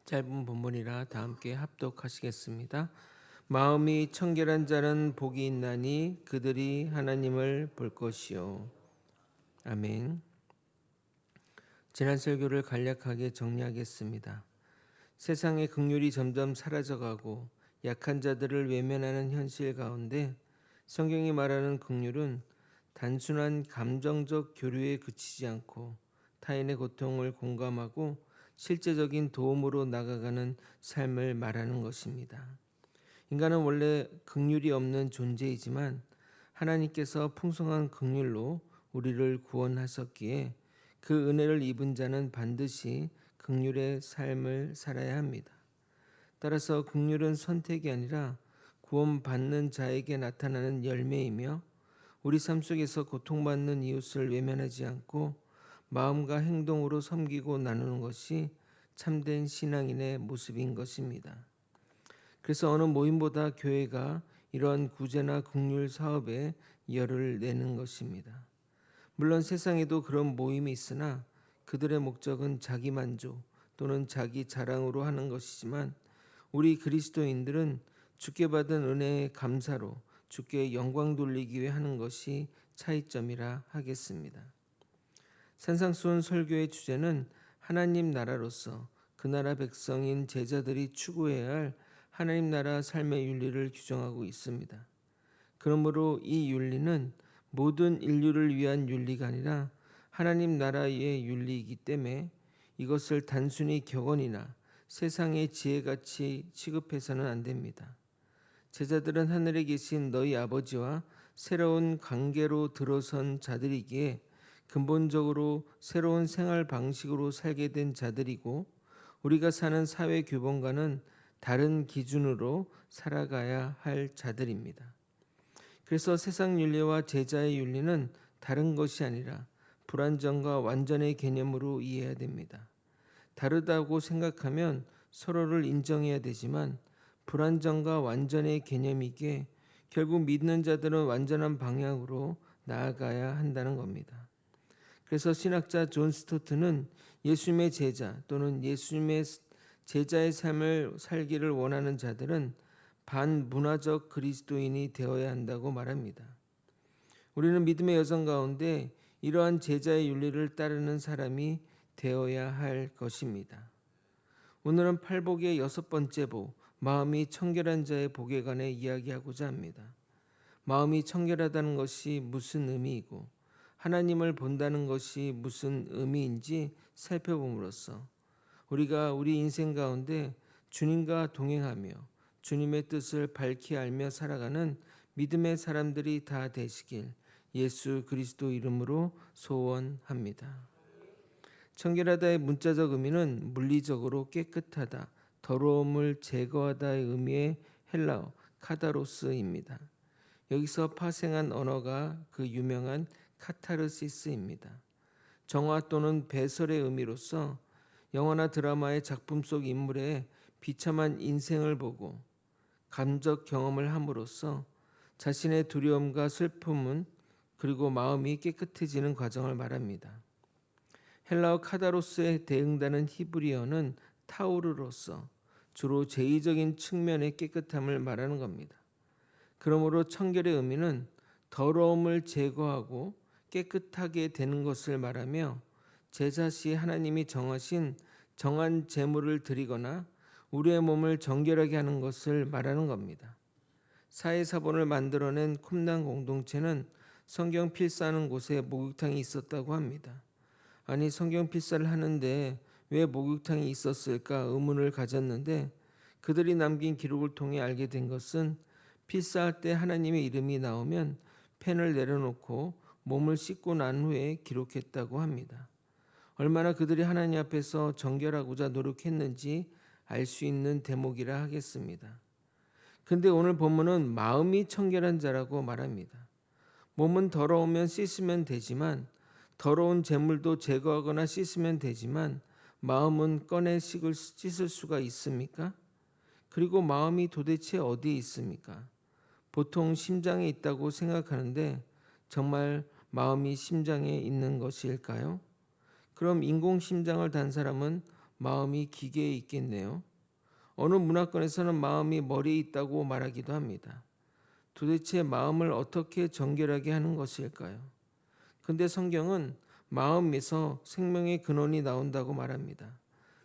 짧은 본문이라 다 함께 합독하시겠습니다. 마음이 청결한 자는 복이 있나니 그들이 하나님을 볼 것이요. 아멘. 지난 설교를 간략하게 정리하겠습니다. 세상의 긍휼이 점점 사라져가고 약한 자들을 외면하는 현실 가운데 성경이 말하는 긍휼은 단순한 감정적 교류에 그치지 않고 타인의 고통을 공감하고 실제적인 도움으로 나아가는 삶을 말하는 것입니다. 인간은 원래 긍휼이 없는 존재이지만 하나님께서 풍성한 긍휼로 우리를 구원하셨기에 그 은혜를 입은 자는 반드시 긍휼의 삶을 살아야 합니다. 따라서 긍휼은 선택이 아니라 구원받는 자에게 나타나는 열매이며 우리 삶 속에서 고통받는 이웃을 외면하지 않고 마음과 행동으로 섬기고 나누는 것이 참된 신앙인의 모습인 것입니다. 그래서 어느 모임보다 교회가 이러한 구제나 긍휼 사업에 열을 내는 것입니다. 물론 세상에도 그런 모임이 있으나 그들의 목적은 자기 만족 또는 자기 자랑으로 하는 것이지만 우리 그리스도인들은 주께 받은 은혜의 감사로 주께 영광 돌리기 위해 하는 것이 차이점이라 하겠습니다. 산상수훈 설교의 주제는 하나님 나라로서 그 나라 백성인 제자들이 추구해야 할 하나님 나라 삶의 윤리를 규정하고 있습니다. 그러므로 이 윤리는 모든 인류를 위한 윤리가 아니라 하나님 나라의 윤리이기 때문에 이것을 단순히 격언이나 세상의 지혜같이 취급해서는 안 됩니다. 제자들은 하늘에 계신 너희 아버지와 새로운 관계로 들어선 자들이기에 근본적으로 새로운 생활 방식으로 살게 된 자들이고 우리가 사는 사회 규범과는 다른 기준으로 살아가야 할 자들입니다. 그래서 세상 윤리와 제자의 윤리는 다른 것이 아니라 불완전과 완전의 개념으로 이해해야 됩니다. 다르다고 생각하면 서로를 인정해야 되지만 불완전과 완전의 개념이기에 결국 믿는 자들은 완전한 방향으로 나아가야 한다는 겁니다. 그래서 신학자 존 스토트는 예수님의 제자 또는 예수님의 제자의 삶을 살기를 원하는 자들은 반문화적 그리스도인이 되어야 한다고 말합니다. 우리는 믿음의 여정 가운데 이러한 제자의 윤리를 따르는 사람이 되어야 할 것입니다. 오늘은 팔복의 6번째 복, 마음이 청결한 자의 복에 관해 이야기하고자 합니다. 마음이 청결하다는 것이 무슨 의미이고 하나님을 본다는 것이 무슨 의미인지 살펴봄으로써 우리가 우리 인생 가운데 주님과 동행하며 주님의 뜻을 밝히 알며 살아가는 믿음의 사람들이 다 되시길 예수 그리스도 이름으로 소원합니다. 청결하다의 문자적 의미는 물리적으로 깨끗하다, 더러움을 제거하다의 의미의 헬라어 카다로스입니다. 여기서 파생한 언어가 그 유명한 카타르시스입니다. 정화 또는 배설의 의미로서 영화나 드라마의 작품 속 인물의 비참한 인생을 보고 감적 경험을 함으로써 자신의 두려움과 슬픔은 그리고 마음이 깨끗해지는 과정을 말합니다. 헬라어 카다로스에 대응되는 히브리어는 타우르로서 주로 제의적인 측면의 깨끗함을 말하는 겁니다. 그러므로 청결의 의미는 더러움을 제거하고 깨끗하게 되는 것을 말하며 제사시 하나님이 정하신 정한 제물을 드리거나 우리의 몸을 정결하게 하는 것을 말하는 겁니다. 사해사본을 만들어낸 쿰난 공동체는 성경 필사하는 곳에 목욕탕이 있었다고 합니다. 아니 성경 필사를 하는데 왜 목욕탕이 있었을까 의문을 가졌는데 그들이 남긴 기록을 통해 알게 된 것은 필사할 때 하나님의 이름이 나오면 펜을 내려놓고 몸을 씻고 난 후에 기록했다고 합니다. 얼마나 그들이 하나님 앞에서 정결하고자 노력했는지 알 수 있는 대목이라 하겠습니다. 근데 오늘 본문은 마음이 청결한 자라고 말합니다. 몸은 더러우면 씻으면 되지만 더러운 재물도 제거하거나 씻으면 되지만 마음은 꺼내 씻을 수가 있습니까? 그리고 마음이 도대체 어디에 있습니까? 보통 심장에 있다고 생각하는데 정말 마음이 심장에 있는 것일까요? 그럼 인공심장을 단 사람은 마음이 기계에 있겠네요. 어느 문화권에서는 마음이 머리에 있다고 말하기도 합니다. 도대체 마음을 어떻게 정결하게 하는 것일까요? 근데 성경은 마음에서 생명의 근원이 나온다고 말합니다.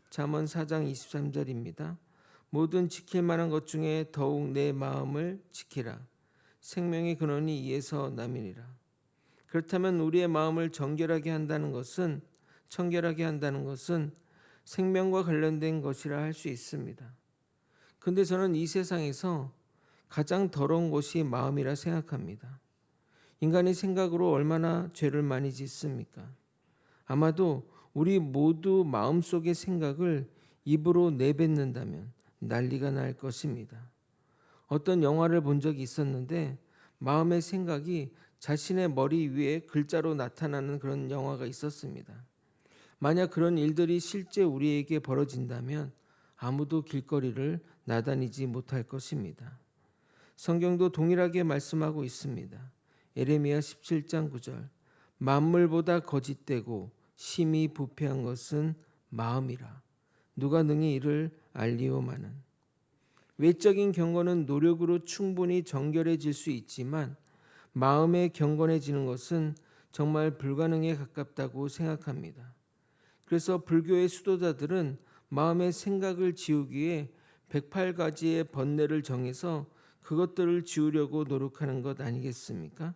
잠언 4장 23절입니다. 모든 지킬 만한 것 중에 더욱 내 마음을 지키라. 생명의 근원이 이에서 남이니라. 그렇다면 우리의 마음을 청결하게 한다는 것은 생명과 관련된 것이라 할 수 있습니다. 근데 저는 이 세상에서 가장 더러운 것이 마음이라 생각합니다. 인간의 생각으로 얼마나 죄를 많이 짓습니까? 아마도 우리 모두 마음속의 생각을 입으로 내뱉는다면 난리가 날 것입니다. 어떤 영화를 본 적이 있었는데 마음의 생각이 자신의 머리 위에 글자로 나타나는 그런 영화가 있었습니다. 만약 그런 일들이 실제 우리에게 벌어진다면 아무도 길거리를 나다니지 못할 것입니다. 성경도 동일하게 말씀하고 있습니다. 예레미야 17장 9절 만물보다 거짓되고 심히 부패한 것은 마음이라 누가 능히 이를 알리오마는. 외적인 경건은 노력으로 충분히 정결해질 수 있지만 마음의 경건해지는 것은 정말 불가능에 가깝다고 생각합니다. 그래서 불교의 수도자들은 마음의 생각을 지우기 위해 108가지의 번뇌를 정해서 그것들을 지우려고 노력하는 것 아니겠습니까?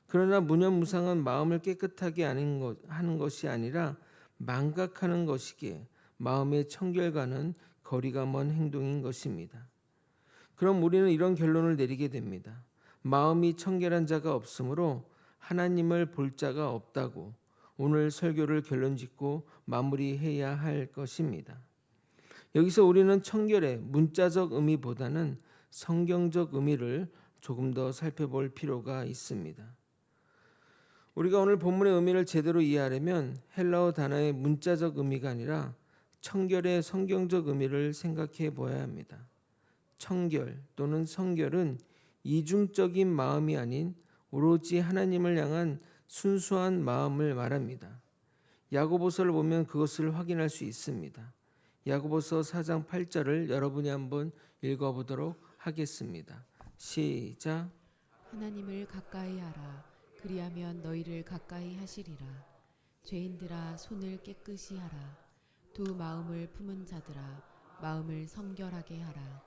그러나 무념무상은 마음을 깨끗하게 하는 것이 아니라 망각하는 것이기에 마음의 청결과는 거리가 먼 행동인 것입니다. 그럼 우리는 이런 결론을 내리게 됩니다. 마음이 청결한 자가 없으므로 하나님을 볼 자가 없다고 오늘 설교를 결론짓고 마무리해야 할 것입니다. 여기서 우리는 청결의 문자적 의미보다는 성경적 의미를 조금 더 살펴볼 필요가 있습니다. 우리가 오늘 본문의 의미를 제대로 이해하려면 헬라어 단어의 문자적 의미가 아니라 청결의 성경적 의미를 생각해 보아야 합니다. 청결 또는 성결은 이중적인 마음이 아닌 오로지 하나님을 향한 순수한 마음을 말합니다. 야고보서를 보면 그것을 확인할 수 있습니다. 야고보서 4장 8절을 여러분이 한번 읽어보도록 하겠습니다. 시작. 하나님을 가까이 하라. 그리하면 너희를 가까이 하시리라. 죄인들아 손을 깨끗이 하라. 두 마음을 품은 자들아 마음을 성결하게 하라.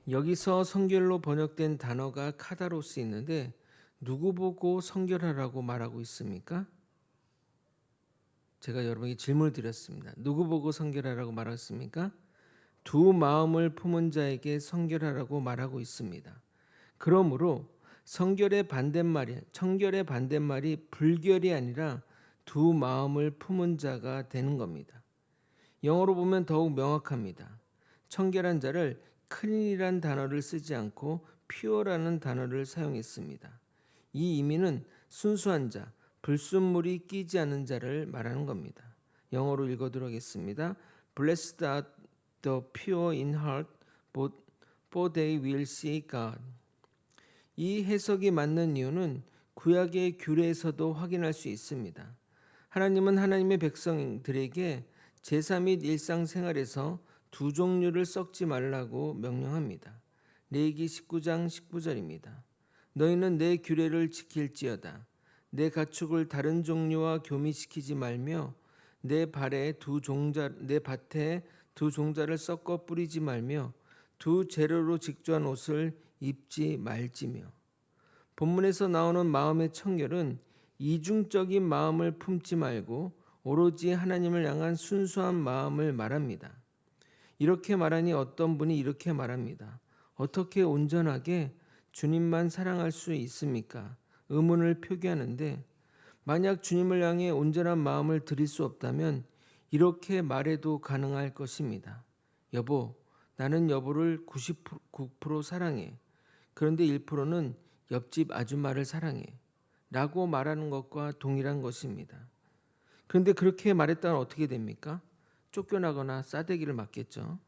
여기서 성결로 번역된 단어가 카다로스 있는데 누구 보고 성결하라고 말하고 있습니까? 제가 여러분에게 질문을 드렸습니다. 누구 보고 성결하라고 말했습니까? 두 마음을 품은 자에게 성결하라고 말하고 있습니다. 그러므로 청결의 반대말이 불결이 아니라 두 마음을 품은 자가 되는 겁니다. 영어로 보면 더욱 명확합니다. 청결한 자를 clean이란 단어를 쓰지 않고 pure라는 단어를 사용했습니다. 이 의미는 순수한 자, 불순물이 끼지 않은 자를 말하는 겁니다. 영어로 읽어드리도록 하겠습니다. Blessed are the pure in heart, for they will see God. 이 해석이 맞는 이유는 구약의 규례에서도 확인할 수 있습니다. 하나님은 하나님의 백성들에게 제사 및 일상생활에서 두 종류를 썩지 말라고 명령합니다. 레위기 19장 19절입니다. 너희는 내 규례를 지킬지어다. 내 가축을 다른 종류와 교미시키지 말며 내 밭에 두 종자를 섞어 뿌리지 말며 두 재료로 직조한 옷을 입지 말지며. 본문에서 나오는 마음의 청결은 이중적인 마음을 품지 말고 오로지 하나님을 향한 순수한 마음을 말합니다. 이렇게 말하니 어떤 분이 이렇게 말합니다. 어떻게 온전하게 주님만 사랑할 수 있습니까? 의문을 표기하는데 만약 주님을 향해 온전한 마음을 드릴 수 없다면 이렇게 말해도 가능할 것입니다. 여보, 나는 여보를 99% 사랑해. 그런데 1%는 옆집 아줌마를 사랑해. 라고 말하는 것과 동일한 것입니다. 그런데 그렇게 말했다면 어떻게 됩니까? 쫓겨나거나 싸대기를 맞겠죠.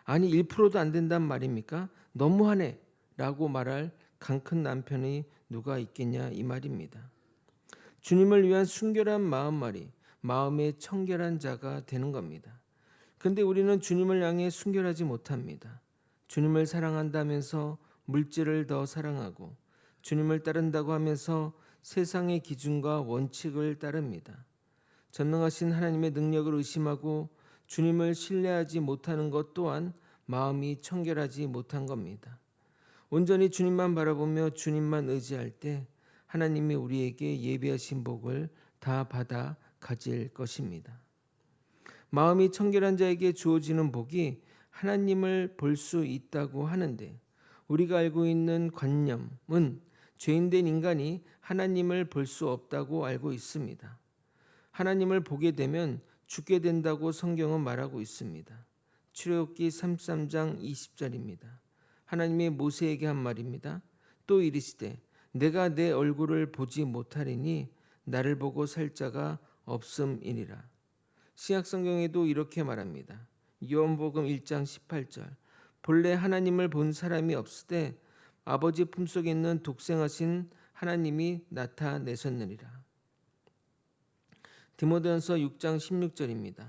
아니 1%도 안 된단 말입니까? 너무하네 라고 말할 강큰 남편이 누가 있겠냐 이 말입니다. 주님을 위한 순결한 마음의 청결한 자가 되는 겁니다. 근데 우리는 주님을 향해 순결하지 못합니다. 주님을 사랑한다면서 물질을 더 사랑하고 주님을 따른다고 하면서 세상의 기준과 원칙을 따릅니다. 전능하신 하나님의 능력을 의심하고 주님을 신뢰하지 못하는 것 또한 마음이 청결하지 못한 겁니다. 온전히 주님만 바라보며 주님만 의지할 때 하나님이 우리에게 예비하신 복을 다 받아 가질 것입니다. 마음이 청결한 자에게 주어지는 복이 하나님을 볼 수 있다고 하는데 우리가 알고 있는 관념은 죄인된 인간이 하나님을 볼 수 없다고 알고 있습니다. 하나님을 보게 되면 죽게 된다고 성경은 말하고 있습니다. 출애굽기 33장 20절입니다. 하나님이 모세에게 한 말입니다. 또 이르시되 내가 내 얼굴을 보지 못하리니 나를 보고 살 자가 없음이니라. 신약 성경에도 이렇게 말합니다. 요한복음 1장 18절 본래 하나님을 본 사람이 없으되 아버지 품속에 있는 독생하신 하나님이 나타내셨느니라. 디모데전서 6장 16절입니다.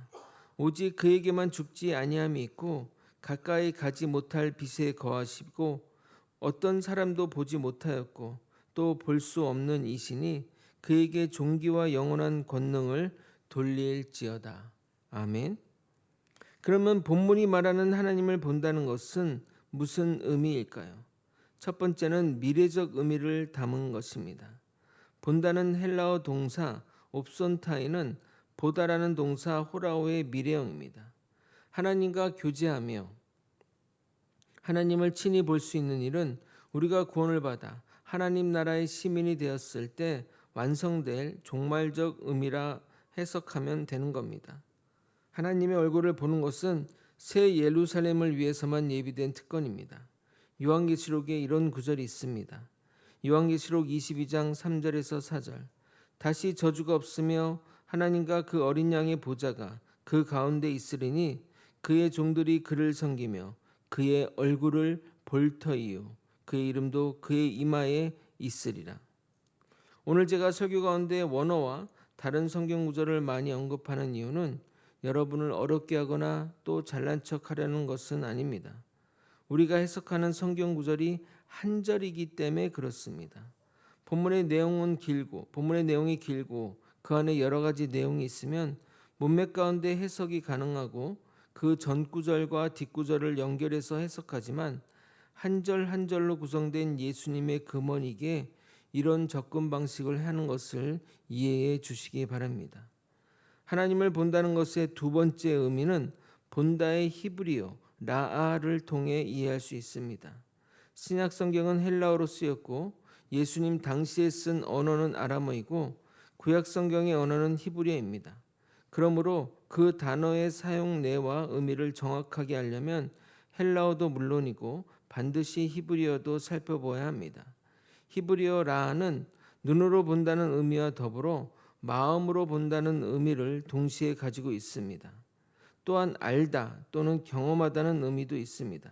오직 그에게만 죽지 아니함이 있고 가까이 가지 못할 빛에 거하시고 어떤 사람도 보지 못하였고 또 볼 수 없는 이시니 그에게 존귀와 영원한 권능을 돌릴지어다. 아멘. 그러면 본문이 말하는 하나님을 본다는 것은 무슨 의미일까요? 첫 번째는 미래적 의미를 담은 것입니다. 본다는 헬라어 동사 옵손타이는 보다라는 동사 호라오의 미래형입니다. 하나님과 교제하며 하나님을 친히 볼 수 있는 일은 우리가 구원을 받아 하나님 나라의 시민이 되었을 때 완성될 종말적 의미라 해석하면 되는 겁니다. 하나님의 얼굴을 보는 것은 새 예루살렘을 위해서만 예비된 특권입니다. 요한계시록에 이런 구절이 있습니다. 요한계시록 22장 3절에서 4절 다시 저주가 없으며 하나님과 그 어린 양의 보좌가 그 가운데 있으리니 그의 종들이 그를 섬기며 그의 얼굴을 볼 터이요 그의 이름도 그의 이마에 있으리라. 오늘 제가 설교 가운데 원어와 다른 성경 구절을 많이 언급하는 이유는 여러분을 어렵게 하거나 또 잘난 척하려는 것은 아닙니다. 우리가 해석하는 성경 구절이 한 절이기 때문에 그렇습니다. 본문의 내용이 길고 그 안에 여러 가지 내용이 있으면 문맥 가운데 해석이 가능하고 그 전 구절과 뒷구절을 연결해서 해석하지만 한 절 한 절로 구성된 예수님의 금언이기에 이런 접근 방식을 하는 것을 이해해 주시기 바랍니다. 하나님을 본다는 것의 두 번째 의미는 본다의 히브리어 라아를 통해 이해할 수 있습니다. 신약 성경은 헬라어로 쓰였고 예수님 당시에 쓴 언어는 아람어이고 구약 성경의 언어는 히브리어입니다. 그러므로 그 단어의 사용례와 의미를 정확하게 알려면 헬라어도 물론이고 반드시 히브리어도 살펴보아야 합니다. 히브리어 라는 눈으로 본다는 의미와 더불어 마음으로 본다는 의미를 동시에 가지고 있습니다. 또한 알다 또는 경험하다는 의미도 있습니다.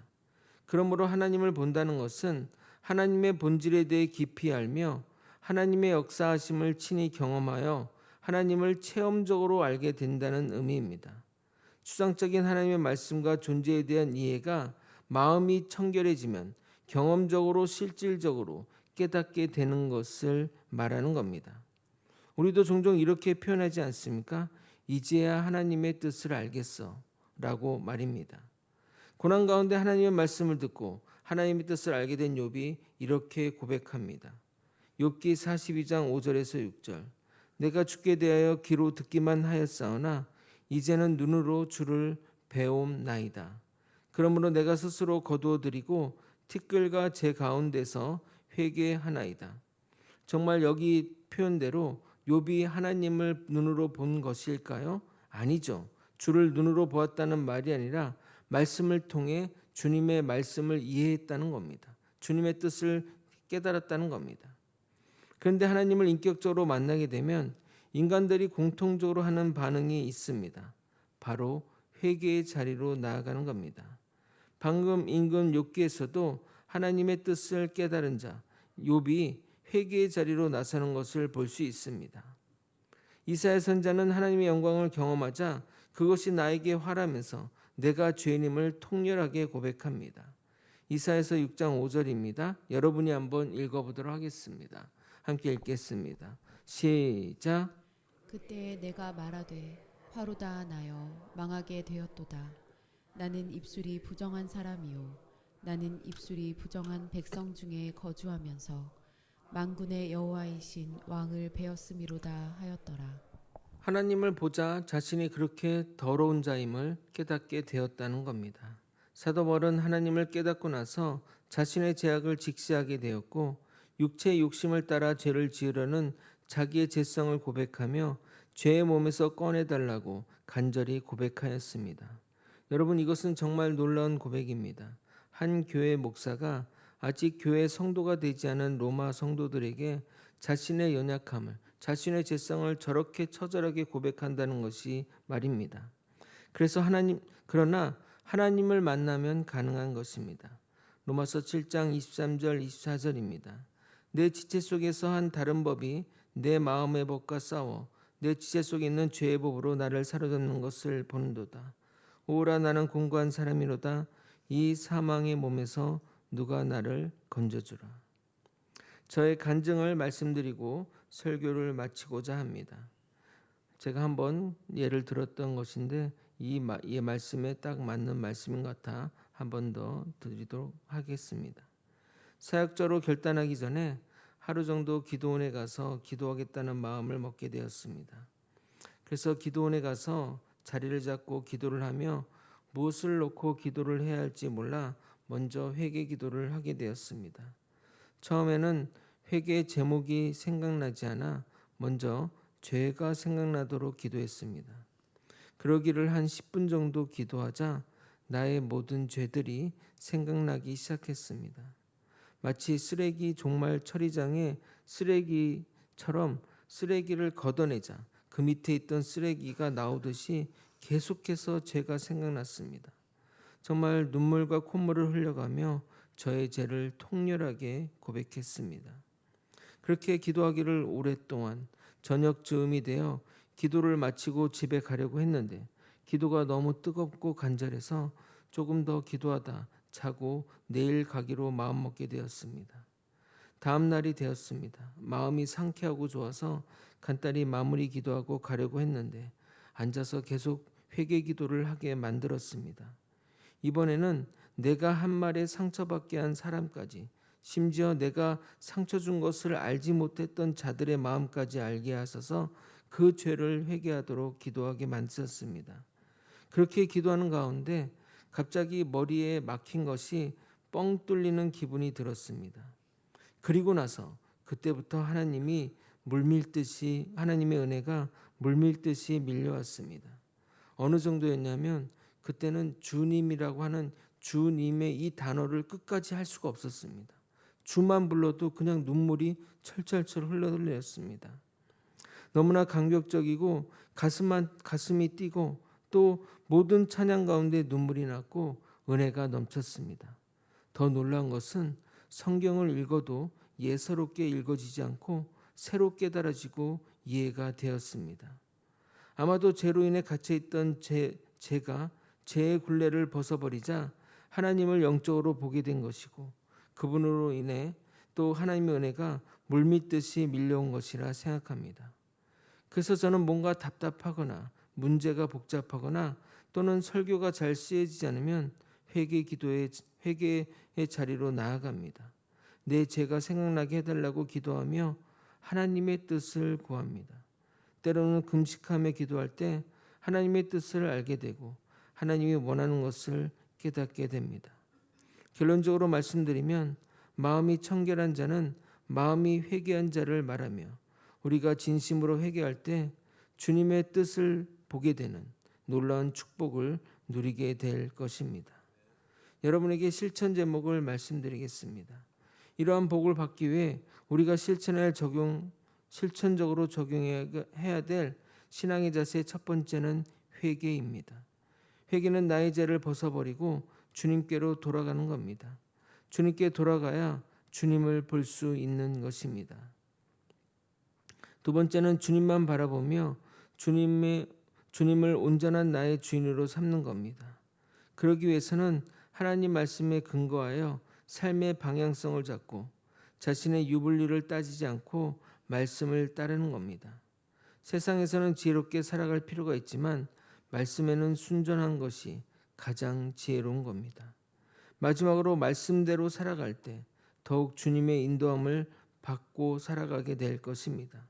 그러므로 하나님을 본다는 것은 하나님의 본질에 대해 깊이 알며 하나님의 역사하심을 친히 경험하여 하나님을 체험적으로 알게 된다는 의미입니다. 추상적인 하나님의 말씀과 존재에 대한 이해가 마음이 청결해지면 경험적으로 실질적으로 깨닫게 되는 것을 말하는 겁니다. 우리도 종종 이렇게 표현하지 않습니까? 이제야 하나님의 뜻을 알겠어 라고 말입니다. 고난 가운데 하나님의 말씀을 듣고 하나님의 뜻을 알게 된 욥이 이렇게 고백합니다. 욥기 42장 5절에서 6절 내가 주께 대하여 귀로 듣기만 하였사오나 이제는 눈으로 주를 배움나이다. 그러므로 내가 스스로 거두어드리고 티끌과 제 가운데서 회개하나이다. 정말 여기 표현대로 욥이 하나님을 눈으로 본 것일까요? 아니죠. 주를 눈으로 보았다는 말이 아니라 말씀을 통해 주님의 말씀을 이해했다는 겁니다. 주님의 뜻을 깨달았다는 겁니다. 그런데 하나님을 인격적으로 만나게 되면 인간들이 공통적으로 하는 반응이 있습니다. 바로 회개의 자리로 나아가는 겁니다. 방금 읽은 욥기에서도 하나님의 뜻을 깨달은 자 욥이 회개의 자리로 나서는 것을 볼 수 있습니다. 이사야 선자는 하나님의 영광을 경험하자 그것이 나에게 화라면서 내가 죄인임을 통렬하게 고백합니다. 이사야서 6장 5절입니다. 여러분이 한번 읽어보도록 하겠습니다. 함께 읽겠습니다. 시작. 그때 내가 말하되 화로다 나여 망하게 되었도다. 나는 입술이 부정한 사람이요 나는 입술이 부정한 백성 중에 거주하면서 만군의 여호와이신 왕을 배었음이로다 하였더라. 하나님을 보자 자신이 그렇게 더러운 자임을 깨닫게 되었다는 겁니다. 사도 바울은 하나님을 깨닫고 나서 자신의 죄악을 직시하게 되었고 육체의 욕심을 따라 죄를 지으려는 자기의 죄성을 고백하며 죄의 몸에서 꺼내달라고 간절히 고백하였습니다. 여러분, 이것은 정말 놀라운 고백입니다. 한 교회 목사가 아직 교회 성도가 되지 않은 로마 성도들에게 자신의 연약함을, 자신의 죄성을 저렇게 처절하게 고백한다는 것이 말입니다. 그러나 하나님을 만나면 가능한 것입니다. 로마서 7장 23절 24절입니다. 내 지체 속에서 한 다른 법이 내 마음의 법과 싸워 내 지체 속에 있는 죄의 법으로 나를 사로잡는 것을 보는도다. 오라 나는 공고한 사람이로다. 이 사망의 몸에서 누가 나를 건져주라. 저의 간증을 말씀드리고 설교를 마치고자 합니다. 제가 한번 예를 들었던 것인데 이 말씀에 딱 맞는 말씀인 것 같아 한 번 더 드리도록 하겠습니다. 사역자로 결단하기 전에 하루 정도 기도원에 가서 기도하겠다는 마음을 먹게 되었습니다. 그래서 기도원에 가서 자리를 잡고 기도를 하며 무엇을 놓고 기도를 해야 할지 몰라 먼저 회개 기도를 하게 되었습니다. 처음에는 회개의 제목이 생각나지 않아 먼저 죄가 생각나도록 기도했습니다. 그러기를 한 10분 정도 기도하자 나의 모든 죄들이 생각나기 시작했습니다. 마치 쓰레기 종말 처리장의 쓰레기처럼 쓰레기를 걷어내자 그 밑에 있던 쓰레기가 나오듯이 계속해서 죄가 생각났습니다. 정말 눈물과 콧물을 흘려가며 저의 죄를 통렬하게 고백했습니다. 그렇게 기도하기를 오랫동안 저녁 즈음이 되어 기도를 마치고 집에 가려고 했는데 기도가 너무 뜨겁고 간절해서 조금 더 기도하다 자고 내일 가기로 마음먹게 되었습니다. 다음 날이 되었습니다. 마음이 상쾌하고 좋아서 간단히 마무리 기도하고 가려고 했는데 앉아서 계속 회개 기도를 하게 만들었습니다. 이번에는 내가 한 말에 상처받게 한 사람까지, 심지어 내가 상처 준 것을 알지 못했던 자들의 마음까지 알게 하셔서 그 죄를 회개하도록 기도하게 만드셨습니다. 그렇게 기도하는 가운데 갑자기 머리에 막힌 것이 뻥 뚫리는 기분이 들었습니다. 그리고 나서 그때부터 하나님의 은혜가 물밀듯이 밀려왔습니다. 어느 정도였냐면 그때는 주님이라고 하는 주님의 이 단어를 끝까지 할 수가 없었습니다. 주만 불러도 그냥 눈물이 철철철 흘러내렸습니다. 너무나 감격적이고 가슴이 뛰고 또 모든 찬양 가운데 눈물이 났고 은혜가 넘쳤습니다. 더 놀라운 것은 성경을 읽어도 예사롭게 읽어지지 않고 새로 깨달아지고 이해가 되었습니다. 아마도 죄로 인해 갇혀있던 제가 죄의 굴레를 벗어버리자 하나님을 영적으로 보게 된 것이고 그분으로 인해 또 하나님의 은혜가 물밀듯이 밀려온 것이라 생각합니다. 그래서 저는 뭔가 답답하거나 문제가 복잡하거나 또는 설교가 잘 쓰여지지 않으면 회개의 자리로 나아갑니다. 내 죄가 생각나게 해달라고 기도하며 하나님의 뜻을 구합니다. 때로는 금식하며 기도할 때 하나님의 뜻을 알게 되고 하나님이 원하는 것을 깨닫게 됩니다. 결론적으로 말씀드리면 마음이 청결한 자는 마음이 회개한 자를 말하며 우리가 진심으로 회개할 때 주님의 뜻을 보게 되는 놀라운 축복을 누리게 될 것입니다. 여러분에게 실천 제목을 말씀드리겠습니다. 이러한 복을 받기 위해 우리가 실천적으로 적용해야 될 신앙의 자세의 첫 번째는 회개입니다. 회개는 나의 죄를 벗어버리고 주님께로 돌아가는 겁니다. 주님께 돌아가야 주님을 볼 수 있는 것입니다. 두 번째는 주님만 바라보며 주님을 온전한 나의 주인으로 삼는 겁니다. 그러기 위해서는 하나님 말씀에 근거하여 삶의 방향성을 잡고 자신의 유불리를 따지지 않고 말씀을 따르는 겁니다. 세상에서는 지혜롭게 살아갈 필요가 있지만 말씀에는 순전한 것이 가장 지혜로운 겁니다. 마지막으로 말씀대로 살아갈 때 더욱 주님의 인도함을 받고 살아가게 될 것입니다.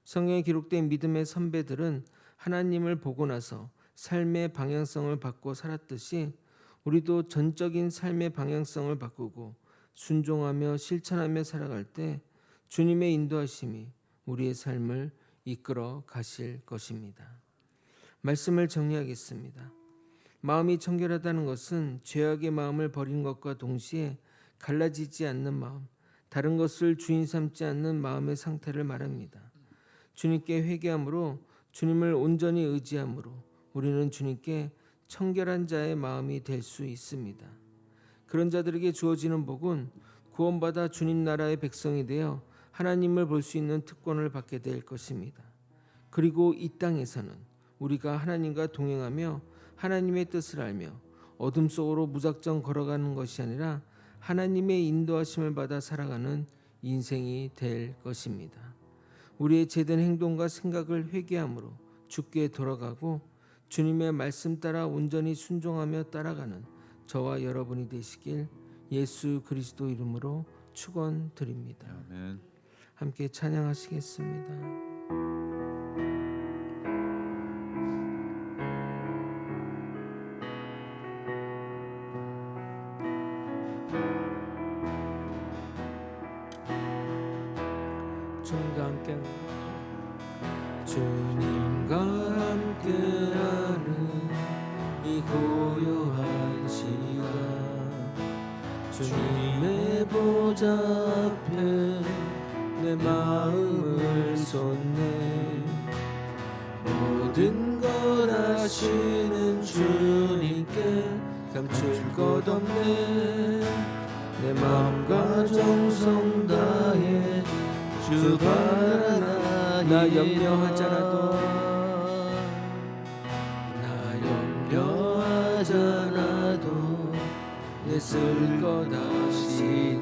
성경에 기록된 믿음의 선배들은 하나님을 보고 나서 삶의 방향성을 바꿔 살았듯이 우리도 전적인 삶의 방향성을 바꾸고 순종하며 실천하며 살아갈 때 주님의 인도하심이 우리의 삶을 이끌어 가실 것입니다. 말씀을 정리하겠습니다. 마음이 청결하다는 것은 죄악의 마음을 버린 것과 동시에 갈라지지 않는 마음, 다른 것을 주인 삼지 않는 마음의 상태를 말합니다. 주님께 회개함으로 주님을 온전히 의지함으로 우리는 주님께 청결한 자의 마음이 될 수 있습니다. 그런 자들에게 주어지는 복은 구원받아 주님 나라의 백성이 되어 하나님을 볼 수 있는 특권을 받게 될 것입니다. 그리고 이 땅에서는 우리가 하나님과 동행하며 하나님의 뜻을 알며 어둠 속으로 무작정 걸어가는 것이 아니라 하나님의 인도하심을 받아 살아가는 인생이 될 것입니다. 우리의 제된 행동과 생각을 회개함으로 주께 돌아가고 주님의 말씀 따라 온전히 순종하며 따라가는 저와 여러분이 되시길 예수 그리스도 이름으로 축원드립니다. 아멘. 함께 찬양하시겠습니다. 주님과 함께 주님과 함께하는 이 고요한 시간 주님의 보좌 앞에 내 마음을 쏟네 모든 것 아시는 주님께 감출 것 없네 내 마음과 정성 다해 주 바라나 나 염려하잖아도 내 쓸 것 아시니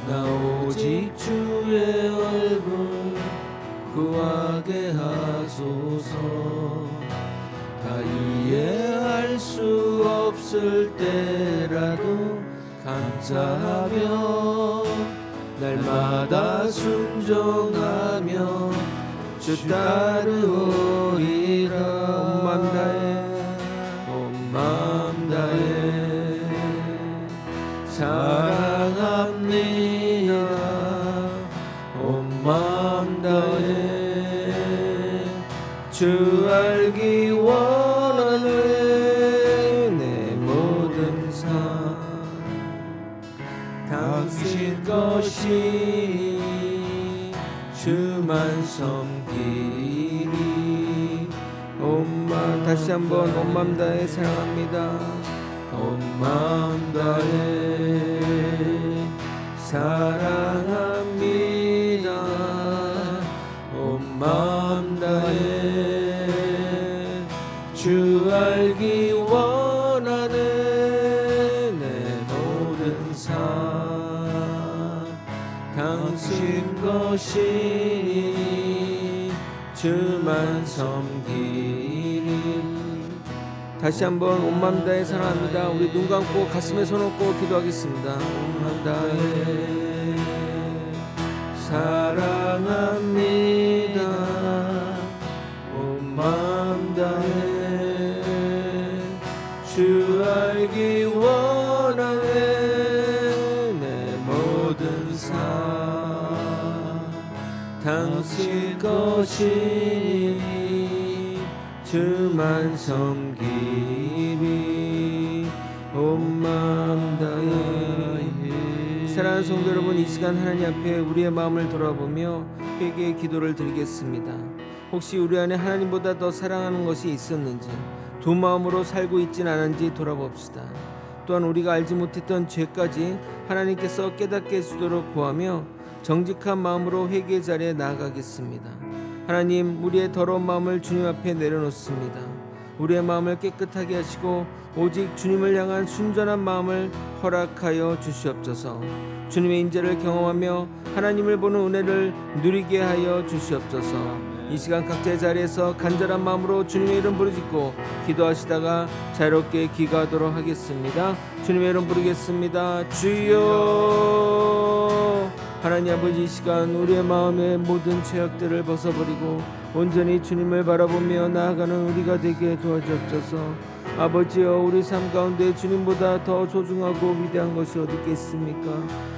나 오직 주의 얼굴 구하게 하소서 다 이해할 수 없을 때라도 감사하며 날마다 순종하며 주 따르오리라 온 마음 다해 사랑합니다 온 마음 다해 주 알기 원하는 내 모든 삶 당신 것이니 주만 섬기리 다시 한번 온 마음 다해 사랑합니다 온 마음 다해 사랑합니다 온 마음 다해 주 알기 원하는 내 모든 삶 당신 것이니 주만 섬기리 다시 한번 온 마음 다해 사랑합니다. 우리 눈 감고 가슴에 손 얹고 기도하겠습니다. 온 마음 다해 사랑합니다. 온 마음 다해 주 알기 원하네 내 모든 삶 당신 것이니 주만 섬기리 온 마음 다해 사랑하는 성도 여러분 이 시간 하나님 앞에 우리의 마음을 돌아보며 회개의 기도를 드리겠습니다. 혹시 우리 안에 하나님보다 더 사랑하는 것이 있었는지 두 마음으로 살고 있진 않은지 돌아봅시다. 또한 우리가 알지 못했던 죄까지 하나님께서 깨닫게 해주도록 구하며 정직한 마음으로 회개의 자리에 나아가겠습니다. 하나님, 우리의 더러운 마음을 주님 앞에 내려놓습니다. 우리의 마음을 깨끗하게 하시고 오직 주님을 향한 순전한 마음을 허락하여 주시옵소서. 주님의 인재를 경험하며 하나님을 보는 은혜를 누리게 하여 주시옵소서. 이 시간 각자의 자리에서 간절한 마음으로 주님의 이름 부르짖고 기도하시다가 자유롭게 귀가하도록 하겠습니다. 주님의 이름 부르겠습니다. 주여. 하나님 아버지, 이 시간 우리의 마음의 모든 죄악들을 벗어버리고 온전히 주님을 바라보며 나아가는 우리가 되게 도와주옵소서. 아버지여, 우리 삶 가운데 주님보다 더 소중하고 위대한 것이 어디 있겠습니까?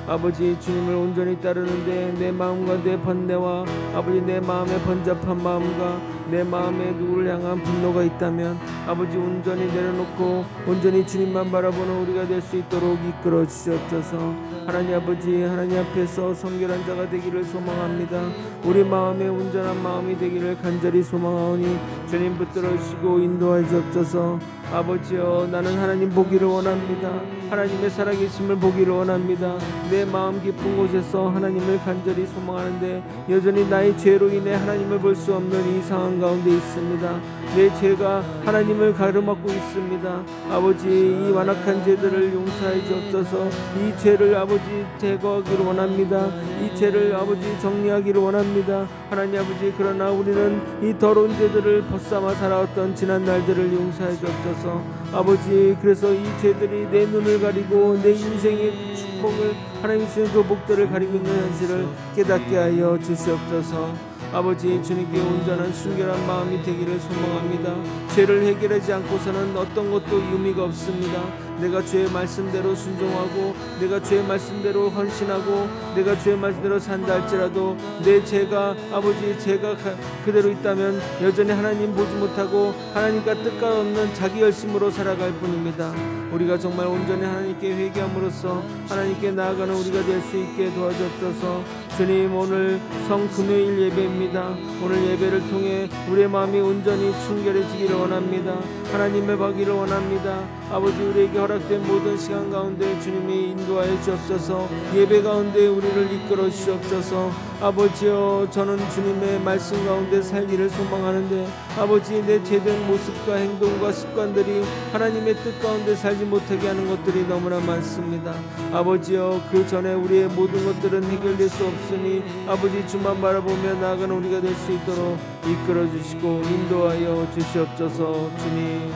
아버지, 주님을 온전히 따르는데 내 마음과 내 번뇌와 아버지 내 마음의 번잡한 마음과 내 마음에 누구를 향한 분노가 있다면 아버지 온전히 내려놓고 온전히 주님만 바라보는 우리가 될 수 있도록 이끌어 주시옵소서. 하나님 아버지, 하나님 앞에서 성결한 자가 되기를 소망합니다. 우리 마음에 온전한 마음이 되기를 간절히 소망하오니 주님 붙들어 주시고 인도하여 주옵소서. 아버지여, 나는 하나님 보기를 원합니다. 하나님의 살아계심을 보기를 원합니다. 내 마음 깊은 곳에서 하나님을 간절히 소망하는데 여전히 나의 죄로 인해 하나님을 볼 수 없는 이 상황 가운데 있습니다. 내 죄가 하나님을 가로막고 있습니다. 아버지, 이 완악한 죄들을 용서해 주옵소서. 이 죄를 아버지 제거하기를 원합니다. 이 죄를 아버지 정리하기를 원합니다. 하나님 아버지, 그러나 우리는 이 더러운 죄들을 벗삼아 살아왔던 지난 날들을 용서해 주옵소서. 아버지, 그래서 이 죄들이 내 눈을 가리고 내 인생의 축복을 하나님 주시는 그 복들을 가리고 있는 현실을 깨닫게 하여 주시옵소서. 아버지, 주님께 온전한 순결한 마음이 되기를 소망합니다. 죄를 해결하지 않고서는 어떤 것도 의미가 없습니다. 내가 주의 말씀대로 순종하고 내가 주의 말씀대로 헌신하고 내가 주의 말씀대로 산다 할지라도 내 죄가 아버지 죄가 그대로 있다면 여전히 하나님 보지 못하고 하나님과 뜻과 없는 자기 열심으로 살아갈 뿐입니다. 우리가 정말 온전히 하나님께 회개함으로써 하나님께 나아가는 우리가 될 수 있게 도와주옵소서. 주님, 오늘 성금요일 예배입니다. 오늘 예배를 통해 우리의 마음이 온전히 순결해지기를 원합니다. 하나님을 보기를 원합니다. 아버지, 우리에게 허락된 모든 시간 가운데 주님이 인도하여 주옵소서. 예배 가운데 우리를 이끌어 주시옵소서. 아버지여, 저는 주님의 말씀 가운데 살기를 소망하는데 아버지, 내 죄된 모습과 행동과 습관들이 하나님의 뜻 가운데 살지 못하게 하는 것들이 너무나 많습니다. 아버지여, 그 전에 우리의 모든 것들은 해결될 수 없으니 아버지, 주만 바라보며 나아가는 우리가 될 수 있도록 이끌어 주시고 인도하여 주시옵소서. 주님,